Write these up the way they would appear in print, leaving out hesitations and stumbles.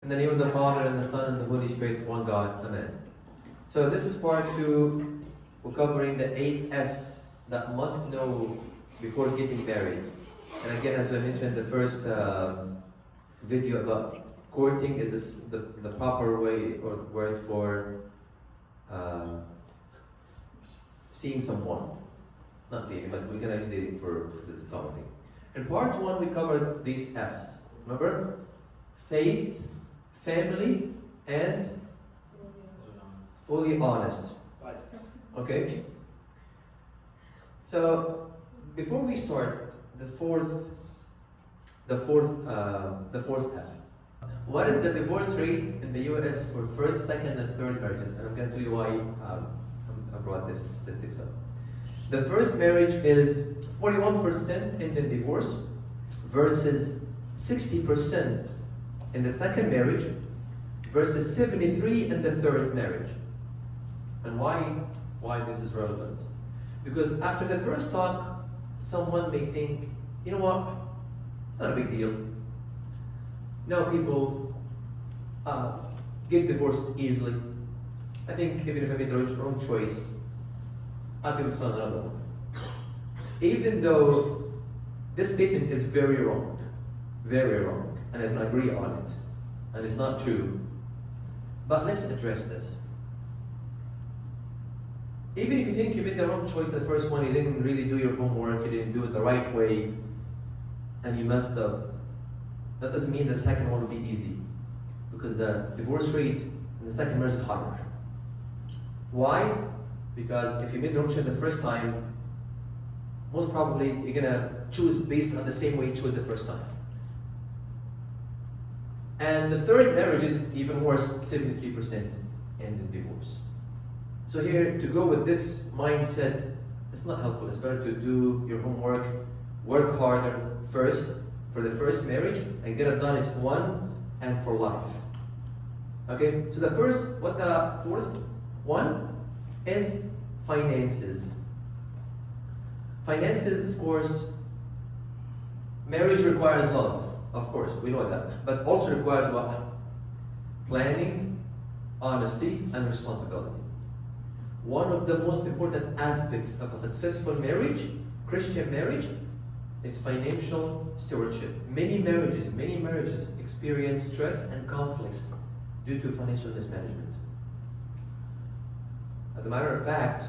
In the name of the Father, and the Son, and the Holy Spirit, one God. Amen. So this is part 2. We're covering the 8 F's that must know before getting married. And again, as I mentioned, the first video about courting is this, the proper way or word for seeing someone. Not dating, but we're going to use dating for the topic. In part 1, we covered these F's. Remember? Faith, family, and fully honest. Okay? So, before we start, the fourth F. What is the divorce rate in the US for first, second, and third marriages? And I'm going to tell you why I brought this statistics up. The first marriage is 41% in the divorce versus 60% in the second marriage versus 73% in the third marriage. And why this is relevant? Because after the first talk, someone may think, you know what, it's not a big deal. Now people get divorced easily. I think even if I made the wrong choice, I'll be able to find another one. Even though this statement is very wrong, and I can agree on it, and it's not true. But let's address this. Even if you think you made the wrong choice the first one, you didn't really do your homework, you didn't do it the right way, and you messed up, that doesn't mean the second one will be easy. Because the divorce rate in the second marriage is higher. Why? Because if you made the wrong choice the first time, most probably you're gonna choose based on the same way you chose the first time. And the third marriage is even worse, 73% end in divorce. So here, to go with this mindset, it's not helpful. It's better to do your homework, work harder first for the first marriage, and get it done. It's once and for life. Okay, so the fourth one is finances. Finances, of course, marriage requires love. Of course, we know that. But also requires what? Planning, honesty, and responsibility. One of the most important aspects of a successful marriage, Christian marriage, is financial stewardship. Many marriages experience stress and conflicts due to financial mismanagement. As a matter of fact,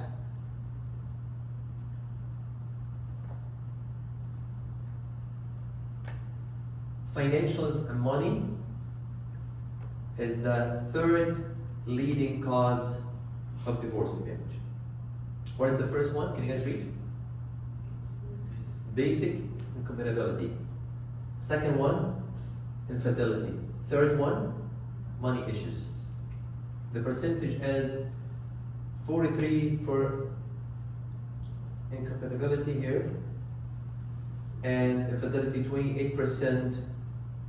financials and money is the third leading cause of divorce in marriage. What is the first one? Can you guys read? Basic incompatibility. Second one, infidelity. Third one, money issues. The percentage is 43 for incompatibility here, and infidelity 28%,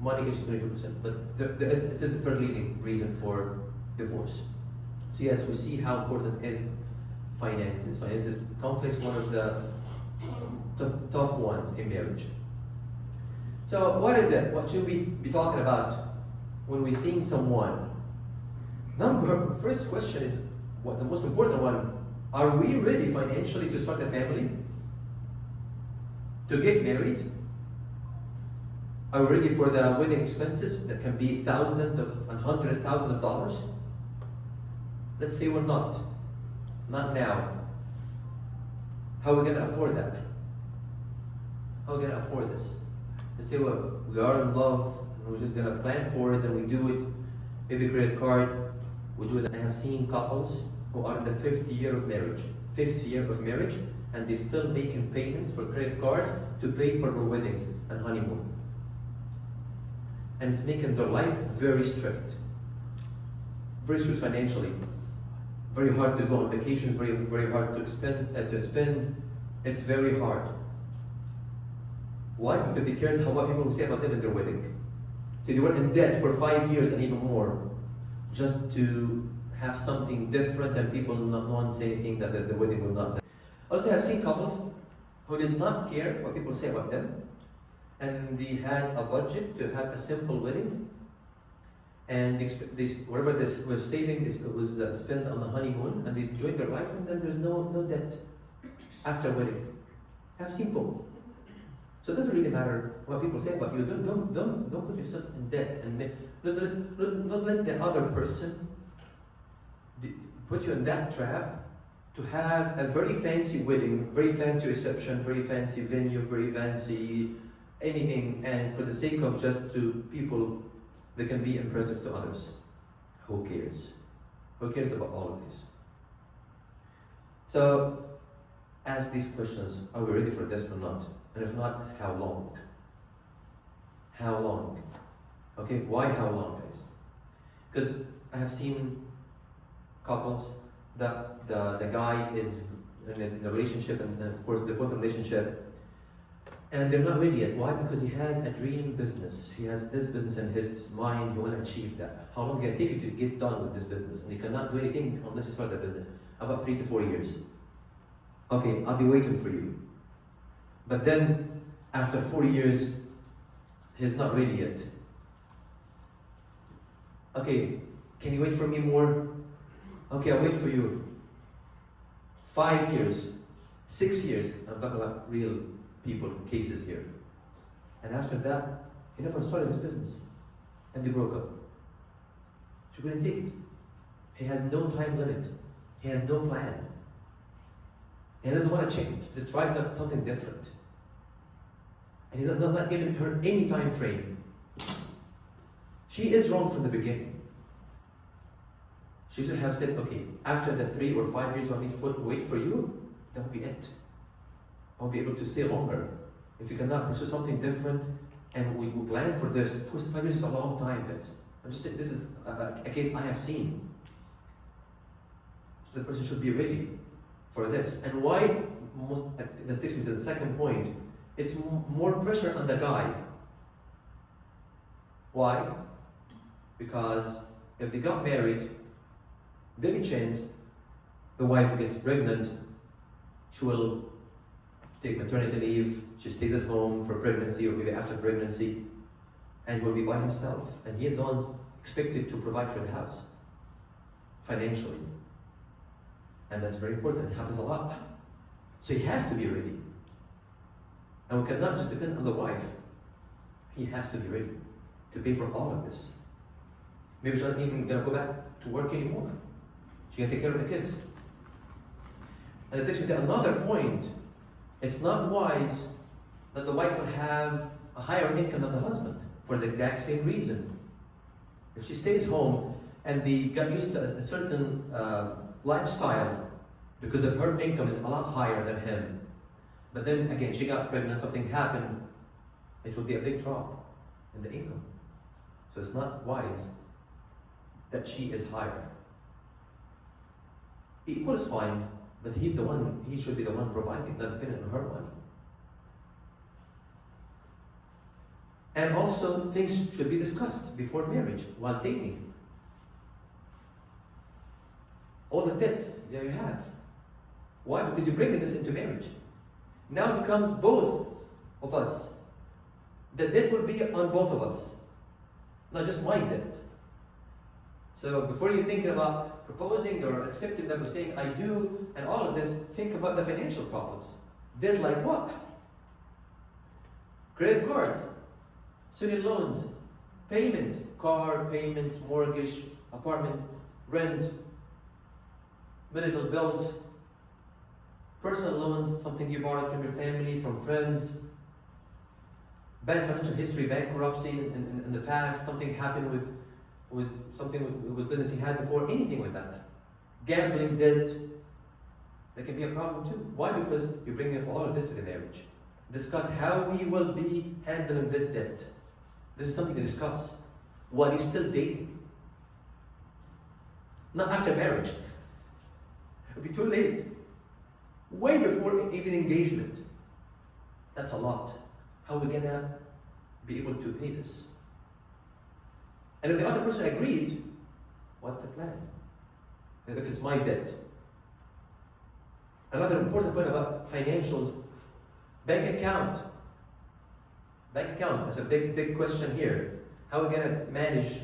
money issues 22%. But it is the third leading reason for divorce. So yes, we see how important is finances. Finances conflicts, one of the tough ones in marriage. So what is it? What should we be talking about when we're seeing someone? First question is, what the most important one, are we ready financially to start a family? To get married? Are we ready for the wedding expenses that can be thousands and hundreds of thousands of dollars? Let's say we're not now. How are we going to afford that? How are we going to afford this? Let's say we are in love, and we're just going to plan for it, and we do it, maybe credit card, we do it. I have seen couples who are in the 5th year of marriage, and they're still making payments for credit cards to pay for their weddings and honeymoon. And it's making their life very strict financially. Very hard to go on vacations, very hard to spend. It's very hard. Why? Because they cared what people will say about them at their wedding. See, they were in debt for 5 years and even more, just to have something different, and people no one say anything that the wedding was not. Also, I've seen couples who did not care what people say about them, and they had a budget to have a simple wedding, and whatever this was saving was spent on the honeymoon, and they enjoyed their life, and then there's no debt after wedding. I've seen both. So it doesn't really matter what people say about you. Don't put yourself in debt, and not let the other person put you in that trap to have a very fancy wedding, very fancy reception, very fancy venue, very fancy anything, and for the sake of just to people that can be impressive to others. Who cares? Who cares about all of this? So ask these questions: are we ready for this or not? And if not, how long? How long? Okay, why how long, guys? Because I have seen couples that the guy is in a relationship, and of course they're both in a relationship, and they're not ready yet. Why? Because he has a dream business. He has this business in his mind. He wants to achieve that. How long can it take you to get done with this business? And you cannot do anything unless you start that business. About 3 to 4 years. Okay, I'll be waiting for you. But then, after 4 years, he's not ready yet. Okay, can you wait for me more? Okay, I'll wait for you. 5 years, 6 years. I'm talking about real people, cases here. And after that, he never started his business. And they broke up. She couldn't take it. He has no time limit. He has no plan. He doesn't want to change, to try something different. And he's not giving her any time frame. She is wrong from the beginning. She should have said, okay, after the 3 or 5 years I need to wait for you, that will be it. I'll be able to stay longer. If you cannot pursue something different, and we plan for this, 4 to 5 years is a long time, guys. This is a case I have seen. So the person should be ready for this. And why? This takes me to the second point. It's more pressure on the guy. Why? Because if they got married, big chance the wife gets pregnant, she will take maternity leave, she stays at home for pregnancy or maybe after pregnancy, and will be by himself. And he is the one expected to provide for the house financially. And that's very important. It happens a lot. So he has to be ready. And we cannot just depend on the wife. He has to be ready to pay for all of this. Maybe she's not even going to go back to work anymore. She can take care of the kids. And it takes me to another point. It's not wise that the wife will have a higher income than the husband for the exact same reason. If she stays home and they got used to a certain lifestyle because of her income is a lot higher than him, but then again she got pregnant, something happened, it will be a big drop in the income. So it's not wise that she is higher. Equal is fine, but he should be the one providing, not depending on her money. And also, things should be discussed before marriage, while dating. All the debts that you have. Why? Because you're bringing this into marriage. Now it becomes both of us. The debt will be on both of us, not just my debt. So before you're thinking about proposing or accepting them or saying I do and all of this, think about the financial problems. Debt like what? Credit cards, student loans, payments, car payments, mortgage, apartment, rent, medical bills, personal loans, something you borrowed from your family, from friends, bad financial history, bankruptcy in the past, something happened with business you had before, anything like that. Gambling debt, that can be a problem too. Why? Because you're bringing all of this to the marriage. Discuss how we will be handling this debt. This is something to discuss while you're still dating. Not after marriage. It'll be too late. Way before even engagement. That's a lot. How are we gonna be able to pay this? And if the other person agreed, what's the plan? If it's my debt. Another important point about financials, bank account. Bank account, that's a big question here. How are we going to manage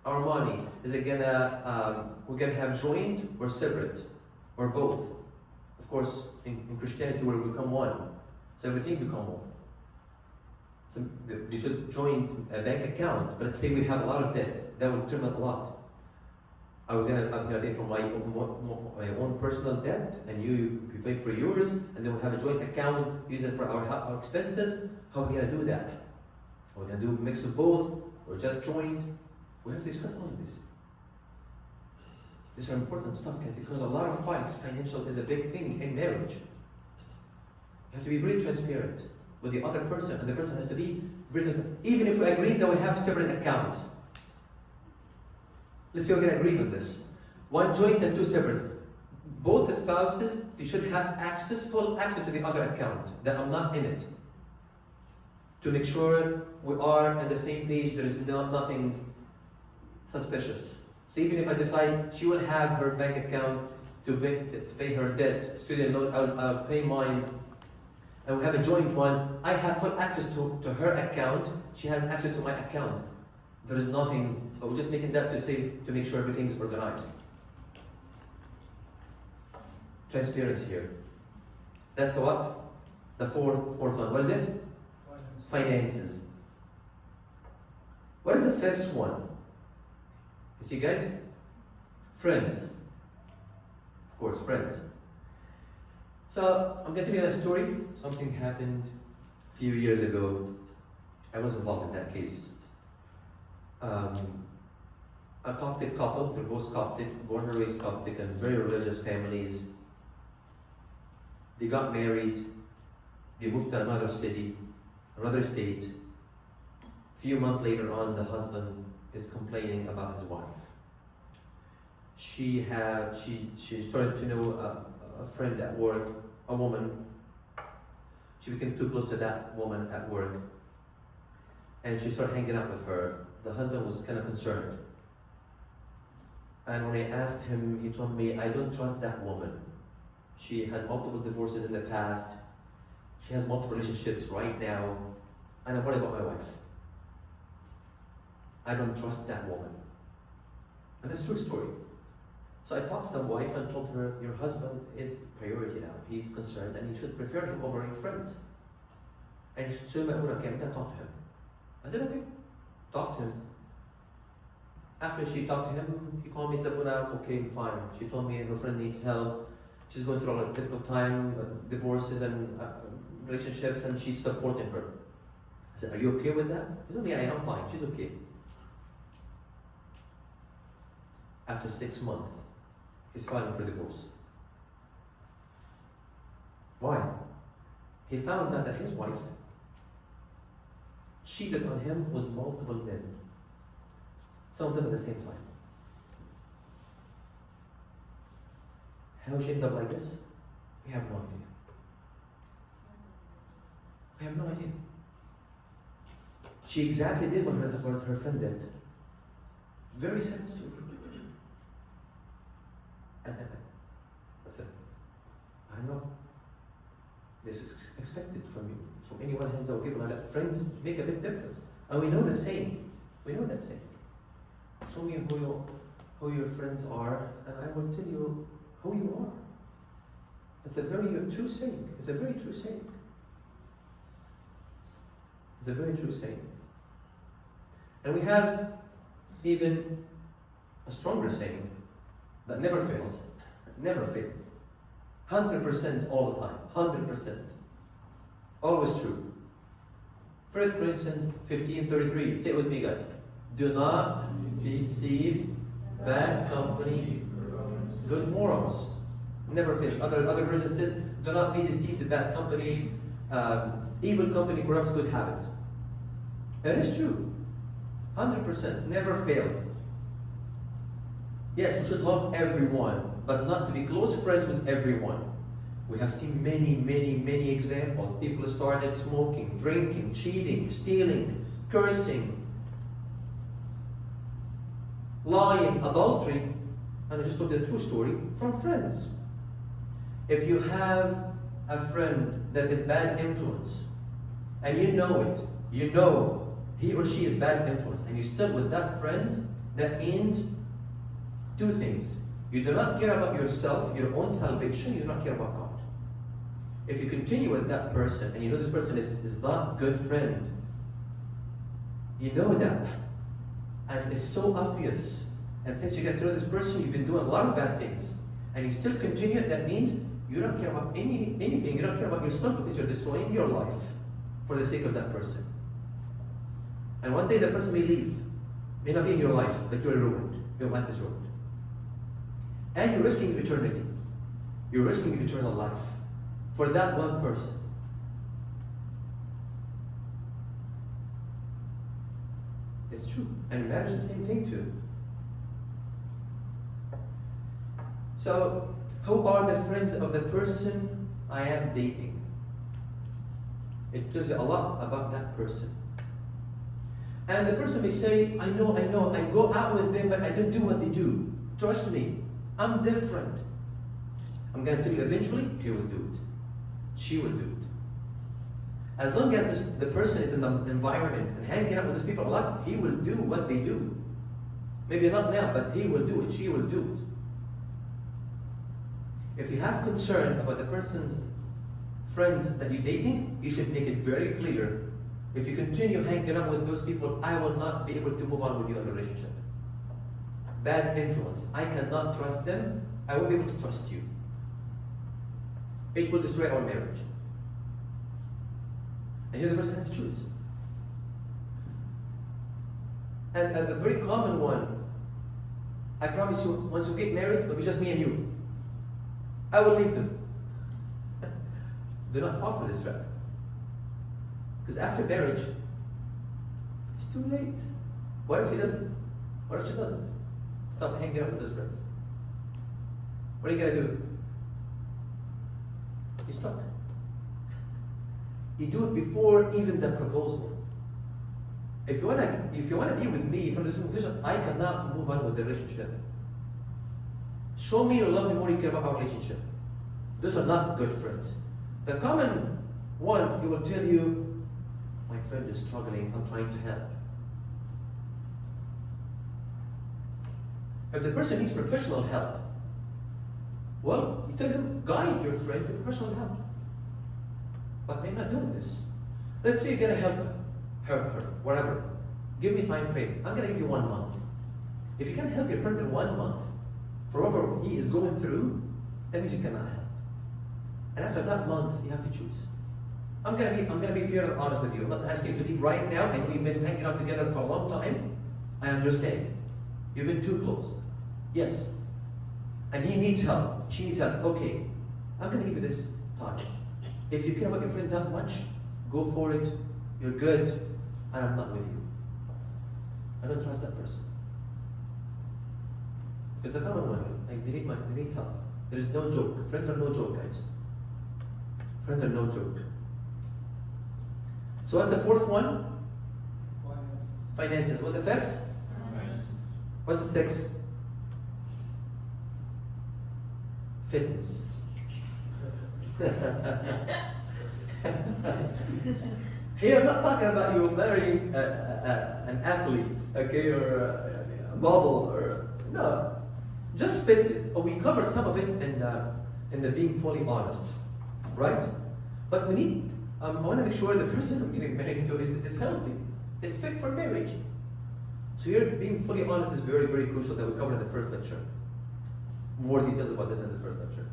Our money, is it gonna, we're gonna have joint or separate? Or both? Of course, in Christianity we'll become one. So everything become one. So you should join a bank account, but let's say we have a lot of debt. That would determine a lot. I'm gonna pay for my own personal debt, and you pay for yours, and then we have a joint account, use it for our expenses. How are we gonna do that? Are we gonna do a mix of both, or just joint? We have to discuss all of this. These are important stuff, guys, because a lot of fights, financial is a big thing in marriage. You have to be very transparent with the other person, and the person has to be very transparent. Even if we agree that we have separate accounts. Let's say we're going to agree on this. One joint and two separate. Both the spouses, they should have full access to the other account, that I'm not in it. To make sure we are on the same page, there is nothing suspicious. So even if I decide she will have her bank account to pay her debt, student loan, I'll pay mine, and we have a joint one, I have full access to her account, she has access to my account. There is nothing, but we're just making that to make sure everything is organized. Transparency here. That's the what? The fourth one. What is it? Finances. What is the fifth one? You see, guys? Friends. Of course, friends. So, I'm going to tell you a story. Something happened a few years ago. I was involved in that case. A Coptic couple, they're both Coptic, born and raised Coptic, and very religious families. They got married. They moved to another city, another state. A few months later on, the husband is complaining about his wife. She started to know a friend at work, a woman. She became too close to that woman at work, and she started hanging out with her. The husband was kind of concerned, and when I asked him, he told me, I don't trust that woman. She had multiple divorces in the past. She has multiple relationships right now, and I'm worried about my wife. I don't trust that woman. And that's a true story. So I talked to the wife and told her, your husband is priority now. He's concerned and you should prefer him over your friends. And she said, okay, I'm going to talk to him. I said, okay, talk to him. After she talked to him, he called me and said, okay, fine. She told me her friend needs help. She's going through a difficult time, divorces and relationships, and she's supporting her. I said, are you okay with that? He told me, yeah, I'm fine. She's okay. After 6 months, he's filing for divorce. Why? He found out that his wife cheated on him with multiple men. Some of them at the same time. How she ended up like this? We have no idea. We have no idea. She exactly did what her friend did. Very sad story. I said, I don't know. This is expected from you. From anyone hands out people like that. Friends make a big difference. And we know the saying. We know that saying. Show me who your friends are, and I will tell you who you are. It's a very true saying. It's a very true saying. It's a very true saying. And we have even a stronger saying that never fails. Never fails. 100% all the time. 100%. Always true. 1 Corinthians 15:33. Say it with me, guys. Do not be deceived. Bad company, good morals. Never fails. Other versions says, do not be deceived. Bad company, evil company corrupts good habits. That is true. 100%. Never failed. Yes, we should love everyone, but not to be close friends with everyone. We have seen many examples. People started smoking, drinking, cheating, stealing, cursing, lying, adultery. And I just told you a true story from friends. If you have a friend that is bad influence, and you know it, you know he or she is bad influence, and you still with that friend, that means two things. You do not care about yourself, your own salvation, you do not care about God. If you continue with that person, and you know this person is not a good friend, you know that, and it's so obvious, and since you get to know this person, you've been doing a lot of bad things, and you still continue it, that means you don't care about anything, you don't care about yourself because you're destroying your life for the sake of that person. And one day that person may leave, may not be in your life, but you're ruined. Your life is ruined. And you're risking eternity. You're risking eternal life for that one person. It's true. And marriage is the same thing too. So, who are the friends of the person I am dating? It tells you a lot about that person. And the person may say, I know, I go out with them, but I don't do what they do. Trust me, I'm different. I'm going to tell you, eventually, he will do it. She will do it. As long as the person is in the environment and hanging out with these people a lot, he will do what they do. Maybe not now, but he will do it, she will do it. If you have concern about the person's friends that you're dating, you should make it very clear. If you continue hanging out with those people, I will not be able to move on with you in the relationship. Bad influence. I cannot trust them. I won't be able to trust you. It will destroy our marriage. And the other person has to choose. And a very common one, I promise you, once you get married, it'll be just me and you. I will leave them. Do not fall for this trap. Because after marriage, it's too late. What if he doesn't? What if she doesn't? Stop hanging out with those friends. What are you going to do? You're stuck. You do it before even the proposal. If you want to be with me, from this vision, I cannot move on with the relationship. Show me you love me more, you care about our relationship. Those are not good friends. The common one, he will tell you, my friend is struggling, I'm trying to help. If the person needs professional help, well, you tell him, guide your friend to professional help. But I'm not doing this. Let's say you're going to help her, whatever. Give me time frame. I'm going to give you 1 month. If you can't help your friend in 1 month, for whatever he is going through, that means you cannot help. And after that month, you have to choose. I'm gonna be fair and honest with you. I'm not asking you to leave right now, and we've been hanging out together for a long time. I understand. You've been too close. Yes. And he needs help. She needs help. Okay. I'm gonna give you this time. If you care about your friend that much, go for it. You're good, and I'm not with you. I don't trust that person. It's the common one. They need help. There is no joke. Friends are no joke, guys. Friends are no joke. So what's the fourth one? Finances. What's the fifth? What's the sixth? Fitness. Here I'm not talking about you marrying an athlete, okay, or a model, or no, just fitness. We covered some of it in the being fully honest, right? But we need. I want to make sure the person I'm getting married to is healthy, is fit for marriage. So here, being fully honest is very, very crucial that we covered in the first lecture. More details about this in the first lecture.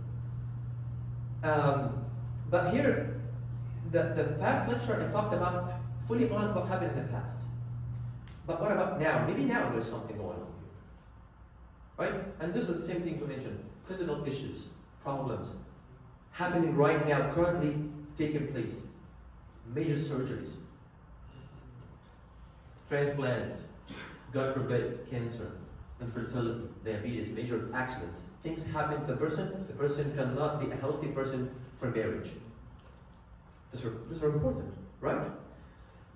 But here, the past lecture I talked about fully honest about what happened in the past. But what about now? Maybe now there's something going on here. Right? And this is the same thing to mention. Physical issues, problems, happening right now, currently taking place. Major surgeries, transplant, God forbid, cancer, infertility, diabetes, major accidents. Things happen to the person cannot be a healthy person for marriage. These are important, right?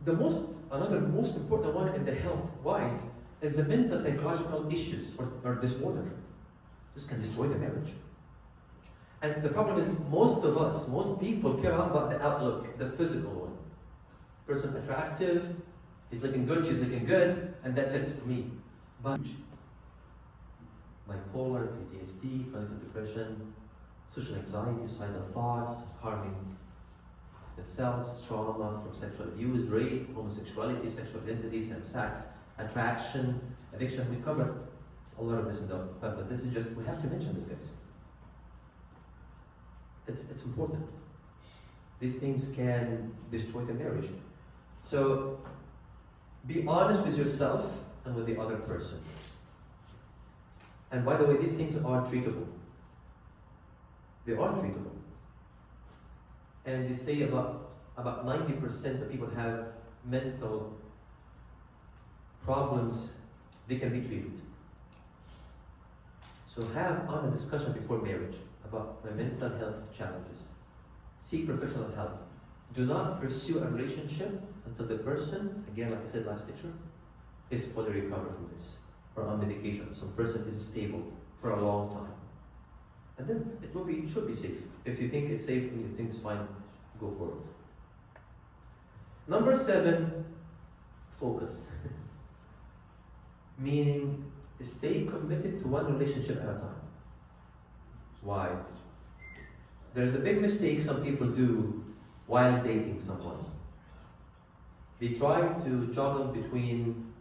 Another most important one in the health-wise is the mental psychological issues or disorder. This can destroy the marriage. And the problem is most people care a lot about the outlook, the physical one. Person attractive, he's looking good, she's looking good, and that's it for me. But bipolar, PTSD, clinical depression, social anxiety, suicidal thoughts, harming themselves, trauma from sexual abuse, rape, homosexuality, sexual identity, same-sex, attraction, addiction. We covered a lot of this in the but this is just, we have to mention this, guys. It's important. These things can destroy the marriage. So be honest with yourself and with the other person. And by the way, these things are treatable. They are treatable. And they say about 90% of people have mental problems, they can be treated. So have honest discussion before marriage about the mental health challenges. Seek professional help. Do not pursue a relationship until the person, again like I said last lecture, is fully recovered from this, or on medication. Some person is stable for a long time. And then it should be safe. If you think it's safe and you think it's fine, go for it. Number 7, focus. Meaning, stay committed to one relationship at a time. Why? There's a big mistake some people do while dating someone. They try to juggle between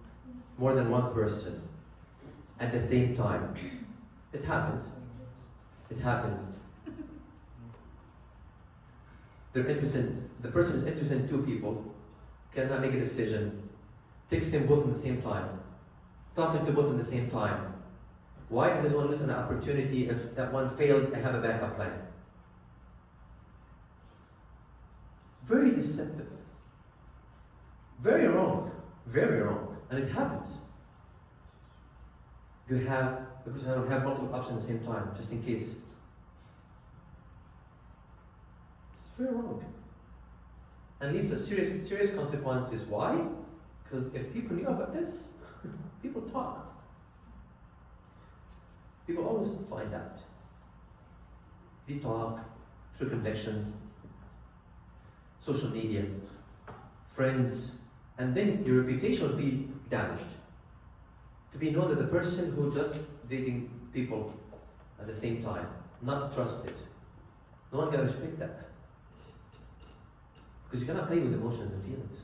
more than one person at the same time. It happens. It happens. The person is interested in 2 people, cannot make a decision, texting both at the same time, talking to both at the same time. Why? Because one loses an opportunity. If that one fails, I have a backup plan. Very deceptive. Very wrong. Very wrong. And it happens. You have the person have multiple options at the same time, just in case. It's very wrong. And leads to serious consequences. Why? Because if people knew about this, people talk. People always find out. They talk through connections, social media, friends, and then your reputation will be damaged. To be known that the person who just dating people at the same time, not trusted. No one can respect that. Because you cannot play with emotions and feelings.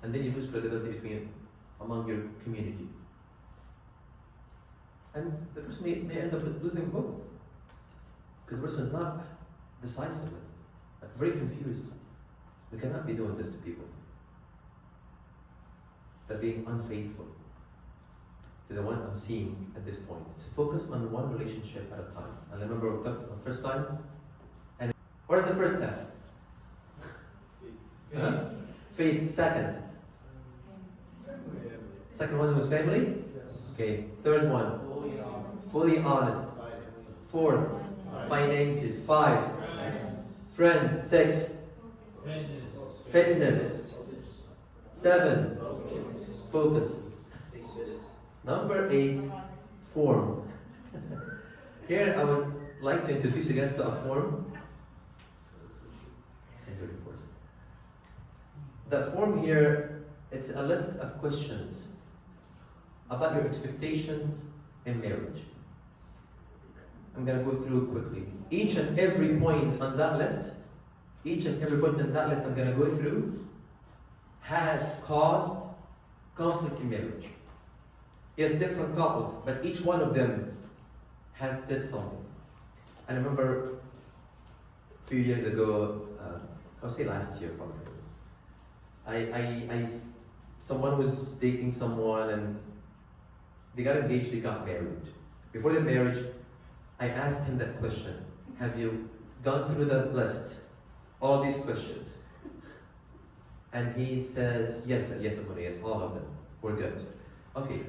And then you lose credibility among your community. And the person may end up losing both. Because the person is not decisive, like very confused. We cannot be doing this to people. They're being unfaithful to the one I'm seeing at this point. So focus on one relationship at a time. And remember we talked about the first time. And what is the first F? Huh? Faith. Second. Second one was family? Okay. Third one? Fully honest. Fourth, finances. 5, friends. 6, fitness. 7, focus. Number 8, form. Here I would like to introduce you guys to a form. The form here, it's a list of questions about your expectations in marriage. I'm going to go through quickly. Each and every point on that list, I'm going to go through, has caused conflict in marriage. Yes, different couples, but each one of them has did something. I remember a few years ago, I'll say last year probably, someone was dating someone and they got engaged, they got married. Before the marriage, I asked him that question. Have you gone through the list? All these questions. And he said, yes, all of them. We're good. Okay.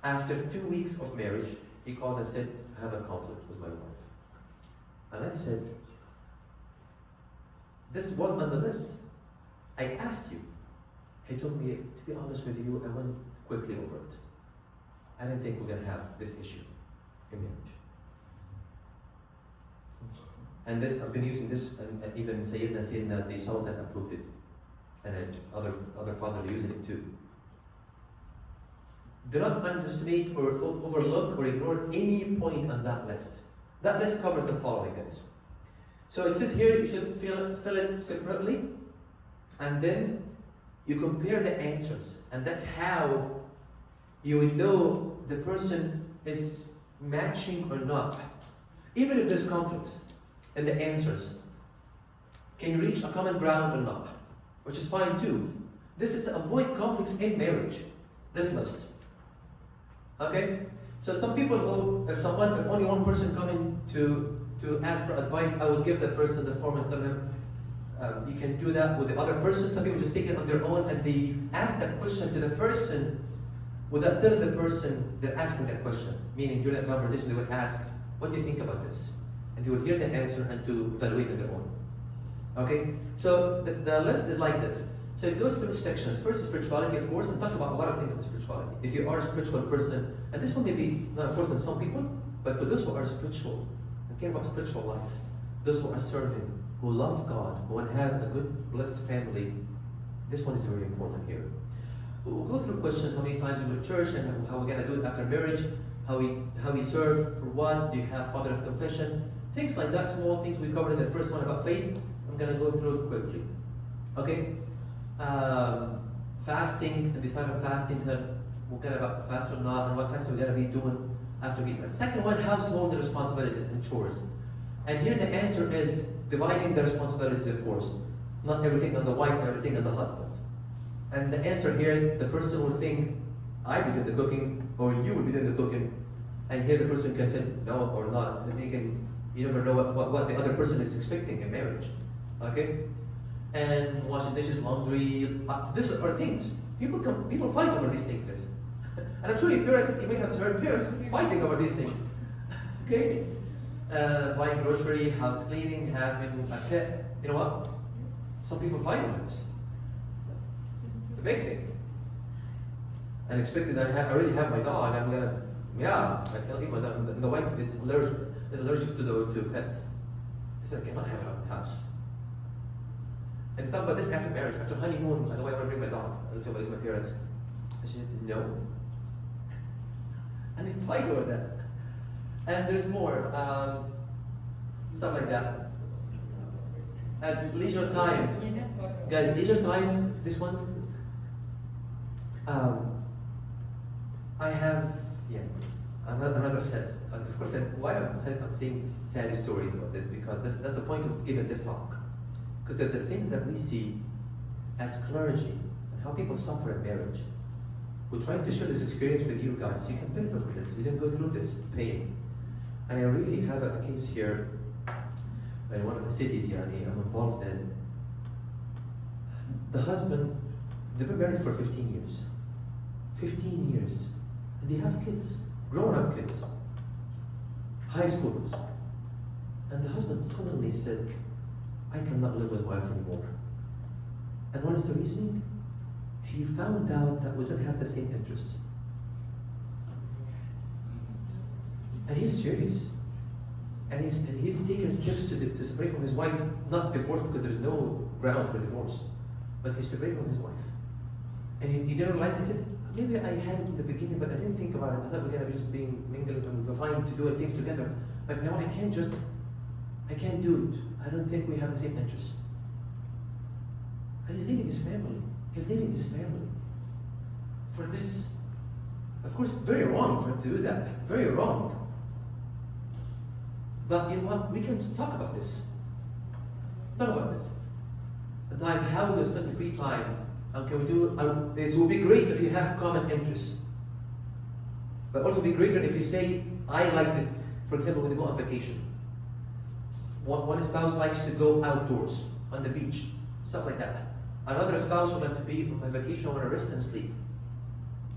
After 2 weeks of marriage, he called and said, I have a conflict with my wife. And I said, this wasn't on the list. I asked you. He told me, to be honest with you, I went quickly over it. I didn't think we're going to have this issue in marriage. And this, I've been using this, and even Sayyidina, they saw that and approved it. and other fathers are using it too. Do not underestimate or overlook or ignore any point on that list. That list covers the following, guys. So it says here you should fill it separately, and then you compare the answers, and that's how you will know the person is matching or not. Even if there's conflicts in the answers, can you reach a common ground or not? Which is fine too. This is to avoid conflicts in marriage. This list. Okay? So some people who, if only one person coming to ask for advice, I will give that person the form and tell him, you can do that with the other person. Some people just take it on their own and they ask that question to the person without telling the person they're asking that question. Meaning during that conversation they would ask, what do you think about this? And they would hear the answer and to evaluate on their own. Okay? So the list is like this. So it goes through sections. First is spirituality, of course, and talks about a lot of things about spirituality. If you are a spiritual person, and this one may be not important to some people, but for those who are spiritual, and care about spiritual life, those who are serving, who love God, who want to have a good, blessed family, this one is very important here. We'll go through questions, how many times you go to church, and how we're going to do it after marriage, how we serve, for what, do you have father of confession, things like that, small things we covered in the first one about faith. I'm going to go through it quickly. Okay? Fasting, and decide on fasting, what kind of fast or not, and what fast we're going to be doing after getting married. Second one, household responsibilities and chores. And here the answer is dividing the responsibilities, of course. Not everything on the wife, and everything on the husband. And the answer here, the person will think, I be doing the cooking, or you will be doing the cooking. And here the person can say no or not. And you never know what the other person is expecting in marriage. Okay? And washing dishes, laundry, these are things. People fight over these things, guys. And I'm sure your parents, you may have heard parents fighting over these things. Okay? Buying grocery, house cleaning, having a pet. You know what? Some people fight over this. It's a big thing. And expecting that I already have my dog, I'm gonna, I can't leave my dog. The wife is allergic to pets. He said, I cannot have it in the house. And they thought about this after marriage, after honeymoon, the wife want to bring my dog. I looked at my parents. I said, no. And they fight over that. And there's more, stuff like that. At leisure time, guys, leisure time, this one, I have, another set. Of course, why I'm saying sad stories about this, because that's the point of giving this talk. Because they're the things that we see as clergy and how people suffer in marriage. We're trying to share this experience with you guys so you can benefit from this. You didn't go through this pain. And I really have a case here in one of the cities I'm involved in. The husband, they've been married for 15 years. 15 years. And they have kids, grown-up kids, high schoolers. And the husband suddenly said, I cannot live with my wife anymore. And what is the reasoning? He found out that we don't have the same interests. And he's serious. And he's taking steps to separate from his wife, not divorce because there's no ground for divorce, but he's separating from his wife. And he didn't realize, he said, maybe I had it in the beginning, but I didn't think about it. I thought we're going to be just being mingled and we're fine to do things together. But now I can't do it. I don't think we have the same interests. And he's leaving his family. He's leaving his family for this. Of course, very wrong for him to do that. Very wrong. But you know what? We can talk about this. Talk about this. The time, how we will spend the free time. And can we do? It would be great if you have common interests. But also be greater if you say, I like it. For example, when you go on vacation. One spouse likes to go outdoors, on the beach, stuff like that. Another spouse would like to be on vacation, want to rest and sleep.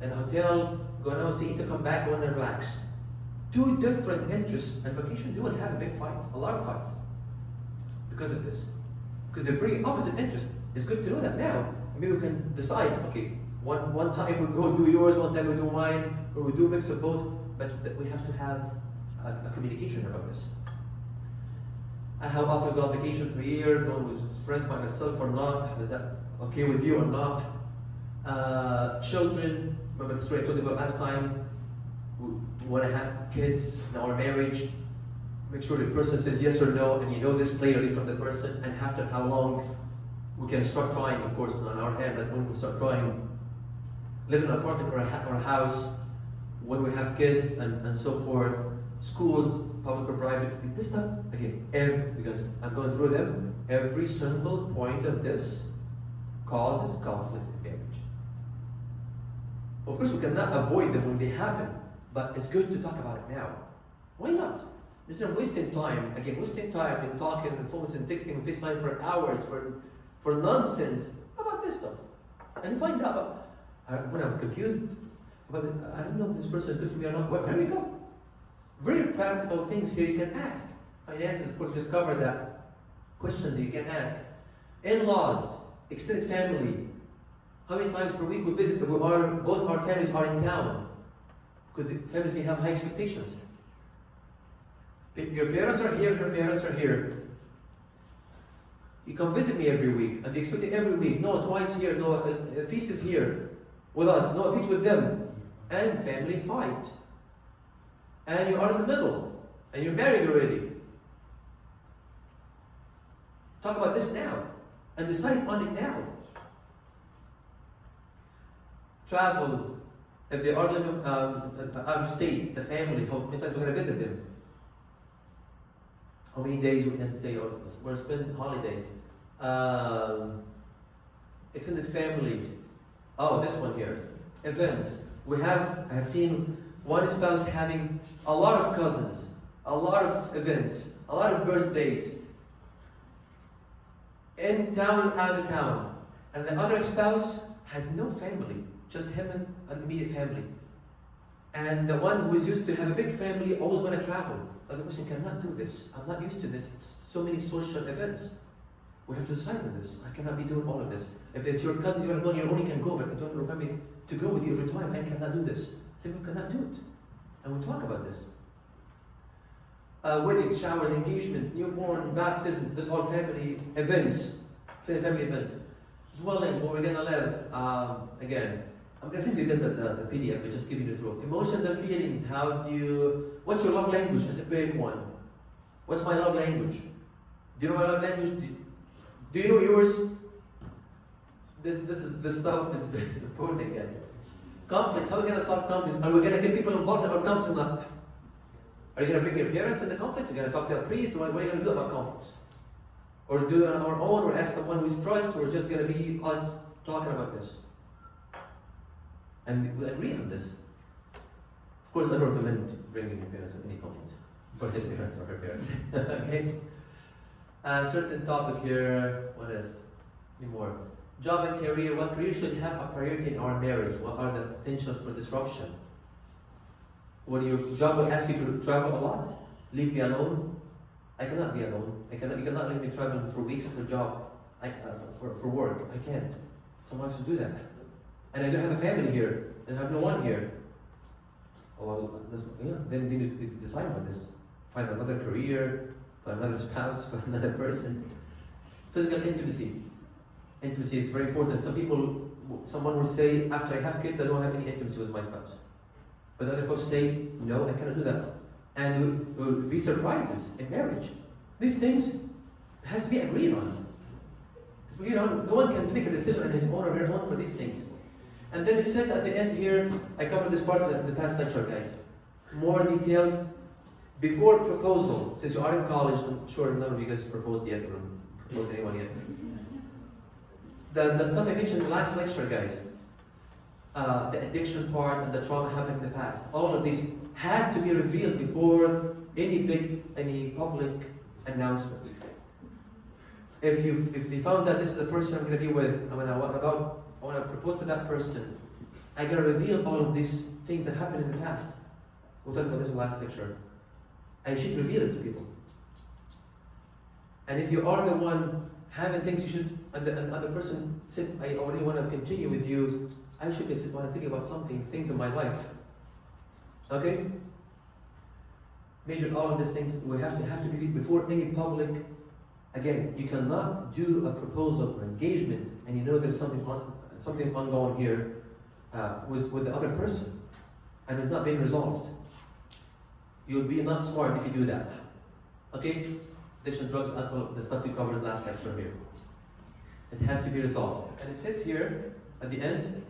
In a hotel, going out to eat, to come back, want to relax. Two different interests, and vacation, they will have big fights, a lot of fights. Because of this. Because they're very opposite interests. It's good to know that now. Maybe we can decide, okay, one time we'll go do yours, one time we'll do mine, or we'll do a mix of both, but we have to have a communication about this. And how often we go on vacation per year, going with friends by myself or not, is that okay with you or not. Children, remember the story I told you about last time? We want to have kids in our marriage. Make sure the person says yes or no, and you know this clearly from the person, and after how long we can start trying, of course, on our hand, but when we start trying, live in an apartment or a house, when we have kids and so forth, schools, public or private, this stuff, again, because I'm going through them, every single point of this causes conflicts in marriage. Of course, we cannot avoid them when they happen, but it's good to talk about it now. Why not? Instead of wasting time, wasting time in talking and phones and texting and FaceTime for hours for nonsense. How about this stuff? And you find out, when I'm confused, but I don't know if this person is good for me or not. Where we go? Very practical things here you can ask. Finances, of course, just covered that. Questions you can ask. In-laws, extended family. How many times per week we visit if both our families are in town? Could the families may have high expectations? Your parents are here, her parents are here. You come visit me every week, and they expect it every week. No, twice here, no, a feast is here with us, no, a feast with them. And family fight. And you are in the middle, and you're married already. Talk about this now, and decide on it now. Travel, if they are living out of state, the family, how many times we're going to visit them? How many days we can stay or we'll spend holidays? Extended family. Oh, this one here. Events. I have seen one spouse having a lot of cousins, a lot of events, a lot of birthdays, in town, out of town. And the other spouse has no family, just him and an immediate family. And the one who is used to have a big family always want to travel. The other person cannot do this. I'm not used to this. So many social events. We have to decide on this. I cannot be doing all of this. If it's your cousin, you want to go on your own, you can go, but I don't have a family to go with you every time. I cannot do this. Simply cannot do it. And we talk about this. Weddings, showers, engagements, newborn, baptism, this all family events. Family events. Dwelling, where we're going to live. Again, I'm going to send you guys the PDF, but just giving you the truth. Emotions and feelings. What's your love language? That's a big one. What's my love language? Do you know my love language? Do you know yours? This stuff is important, guys. Conflicts. How are we going to solve conflicts? Are we going to get people involved in our conflicts or not? Are you going to bring your parents in the conflicts? Are you going to talk to a priest? What are you going to do about conflicts? Or do it on our own, or ask someone who is trusted, or just going to be us talking about this? And we agree on this. Of course, I don't recommend bringing your parents in any conflict, or his parents or her parents. Okay? A certain topic here. What is? Any more? Job and career. What career should have a priority in our marriage? What are the potentials for disruption? When your job will ask you to travel a lot, leave me alone. I cannot be alone. You cannot leave me traveling for weeks for a job, for work. I can't. Someone has to do that. And I don't have a family here, and I have no one here. Oh, well, then you need to decide on this. Find another career, find another spouse, find another person. Physical intimacy. Intimacy is very important. Someone will say, after I have kids, I don't have any intimacy with my spouse. But other people say, no, I cannot do that. And there will be surprises in marriage. These things have to be agreed on. No one can make a decision on his own or her own for these things. And then it says at the end here, I covered this part in the past lecture, guys. More details before proposal. Since you are in college, I'm sure none of you guys proposed yet or proposed anyone yet. The stuff I mentioned in the last lecture, guys. The addiction part and the trauma happened in the past. All of these had to be revealed before any public announcement. If you found that this is the person I'm going to be with, I want to propose to that person, I'm going to reveal all of these things that happened in the past. We'll talk about this in the last lecture. I should reveal it to people. And if you are the one having things, you should, and the other person said, I already want to continue with you, I should be want to tell you about things in my life. Okay? Measure all of these things. We have to be before any public Again, you cannot do a proposal or engagement and you know there's something ongoing here with the other person and it's not being resolved. You'll be not smart if you do that. Okay? Addiction, drugs, alcohol, the stuff we covered last lecture here. It has to be resolved. And it says here at the end,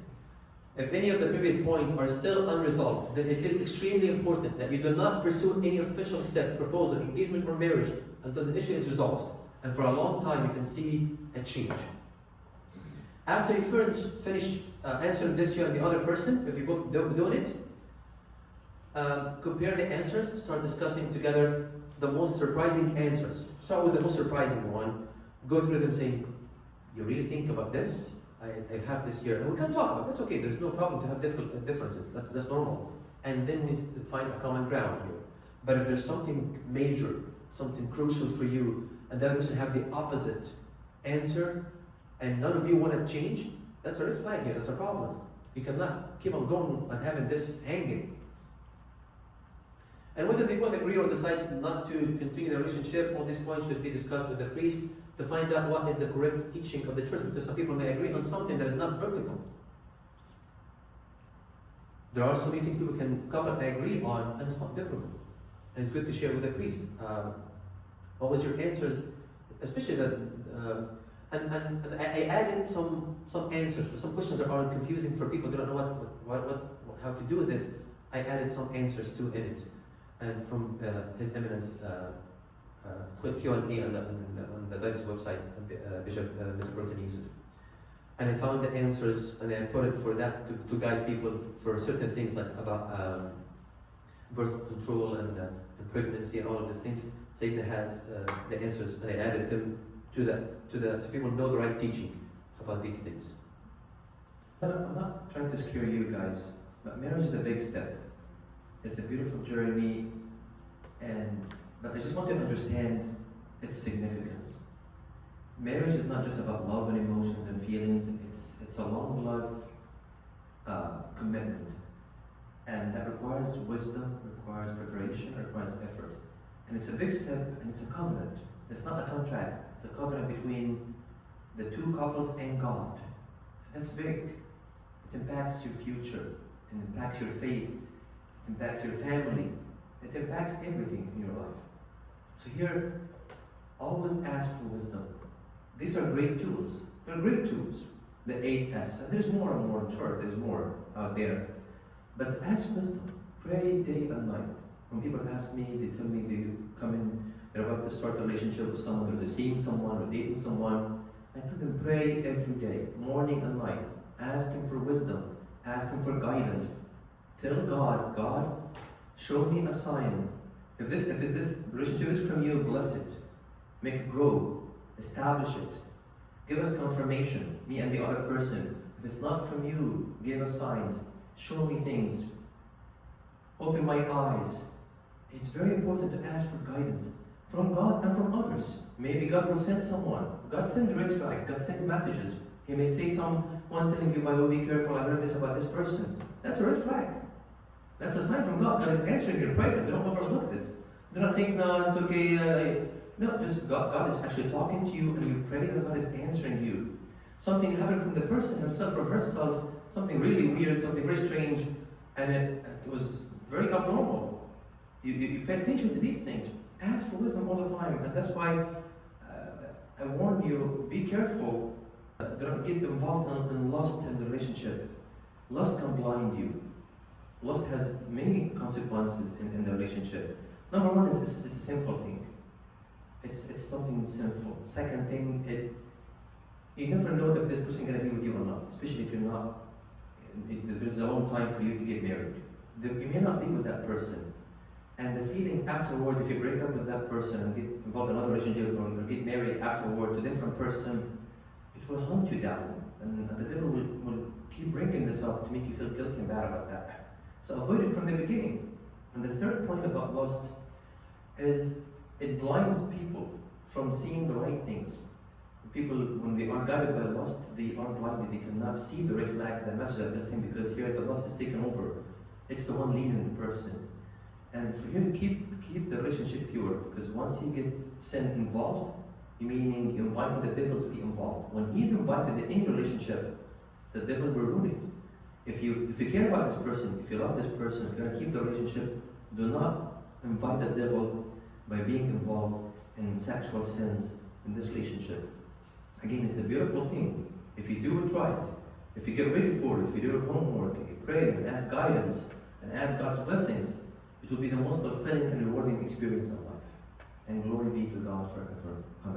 if any of the previous points are still unresolved, then it is extremely important that you do not pursue any official step, proposal, engagement, or marriage until the issue is resolved. And for a long time, you can see a change. After you finish answering this here and the other person, if you both doing it, compare the answers, start discussing together the most surprising answers. Start with the most surprising one, go through them saying, you really think about this? I have this here, and we can talk about it. That's okay, there's no problem to have differences, that's normal. And then we find a common ground here. But if there's something major, something crucial for you, and the other person have the opposite answer, and none of you want to change, that's a red flag here, that's a problem. You cannot keep on going and having this hanging. And whether they both agree or decide not to continue the relationship, all these points should be discussed with the priest to find out what is the correct teaching of the church, because some people may agree on something that is not biblical. There are so many things people can come and agree on, and it's not biblical. And it's good to share with the priest. What was your answers, especially and I added some answers for some questions that are confusing for people who don't know how to do this. I added some answers to it, and from His Eminence Q&A on the diocese website, Bishop Metropolitan Yusuf. And I found the answers, and I put it for that to guide people for certain things like about birth control and pregnancy and all of these things. Satan has the answers, and I added them to that so people know the right teaching about these things. I'm not trying to scare you guys, but marriage is a big step. It's a beautiful journey, but I just want to understand its significance. Marriage is not just about love and emotions and feelings. It's a long life commitment, and that requires wisdom, requires preparation, requires efforts. And it's a big step, and it's a covenant. It's not a contract. It's a covenant between the two couples and God. That's big. It impacts your future. It impacts your faith. It impacts your family. It impacts everything in your life. So here, always ask for wisdom. These are great tools. They're great tools. The 8 F's. And there's more and more, I'm sure there's more out there. But ask wisdom. Pray day and night. When people ask me, they tell me they come in, they're about to start a relationship with someone, or they're seeing someone, or dating someone. I tell them, pray every day, morning and night. Ask Him for wisdom. Ask Him for guidance. Tell God, God, show me a sign. If this relationship is from you, bless it. Make it grow. Establish it. Give us confirmation, me and the other person. If it's not from you, give us signs. Show me things. Open my eyes. It's very important to ask for guidance from God and from others. Maybe God will send someone. God sends red flag. God sends messages. He may say someone telling you, by the way, be careful, I heard this about this person. That's a red flag. That's a sign from God. God is answering your prayer. Don't overlook this. Do not think, no, it's okay. No, just God is actually talking to you, and you pray that God is answering you. Something happened from the person himself or herself, something really weird, something very strange, and it was very abnormal. You pay attention to these things. Ask for wisdom all the time, and that's why I warn you, be careful. Don't get involved in lust in the relationship. Lust can blind you. Lust has many consequences in the relationship. Number one is it's a sinful thing. It's something sinful. Second thing, you never know if this person is going to be with you or not, especially if you're not, there's a long time for you to get married. You may not be with that person. And the feeling afterward, if you break up with that person and get involved in another relationship or get married afterward to a different person, it will hunt you down. And the devil will keep bringing this up to make you feel guilty and bad about that. So avoid it from the beginning. And the third point about lust is it blinds people from seeing the right things. People, when they are guided by lust, they are blinded. They cannot see the red flags, the message that they're saying, because here the lust is taken over. It's the one leading the person. And for him, keep the relationship pure, because once you get sin involved, meaning inviting the devil to be involved. When he's invited in any relationship, the devil will ruin it. If you care about this person, if you love this person, if you're going to keep the relationship, do not invite the devil by being involved in sexual sins in this relationship. Again, it's a beautiful thing. If you do it right, if you get ready for it, if you do your homework, if you pray and ask guidance and ask God's blessings, it will be the most fulfilling and rewarding experience of life. And glory be to God forever. Amen.